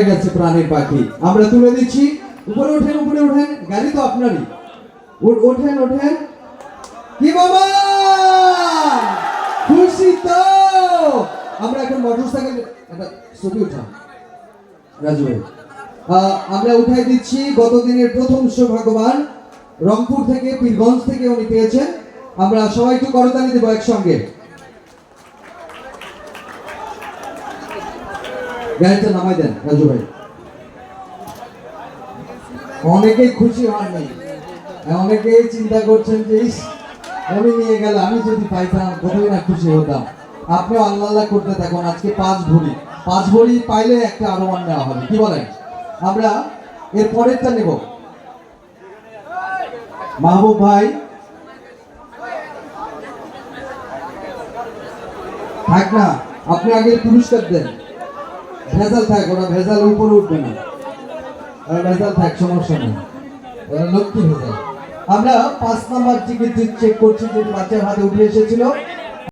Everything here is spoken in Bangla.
গেছে প্রাণের পাখি আমরা তুলে দিচ্ছি। উপরে ওঠেন, উপরে ওঠেন, গাড়ি তো আপনারই। ওঠেন ওঠেন। কি বাবা খুশি তো? আমরা এখন মোটরসাইকেল একটা ছবি উঠাম রাজু ভাই। আমরা উঠাই দিচ্ছি গত দিনের প্রথম সৌভাগ্যবান রংপুর থেকে, পীরগঞ্জ থেকে উনি পেয়েছেন। আমরা সবাই একটু করতালি দেব একসঙ্গে। গাড়িটা নামাই দেন রাজু ভাই। অনেকেই খুশি হননি, অনেকেই চিন্তা করছেন যে উনি নিয়ে গেল, আমি যদি পাইতাম কতই না খুশি হতাম। আপনিও আল্লাহ আল্লাহ করতে থাকুন। আজকে 5 ভরি পাইলে একটা আরোমান নেওয়া হবে, কি বলেন? আমরা এর পরেরটা নেব। মাহবুব ভাই থাক না, আপনি আগে পুরস্কার দেন। ভেজাল থাক, ওরা ভেজাল উপরে উঠবে না, ওরা ভেজাল থাক, সমস্যা নেই, ওরা লক্ষ্মী ভেজাল। আমরা 5 নাম্বার টিকিট চেক করছি, যে বাচ্চার হাতে উঠে এসেছিল।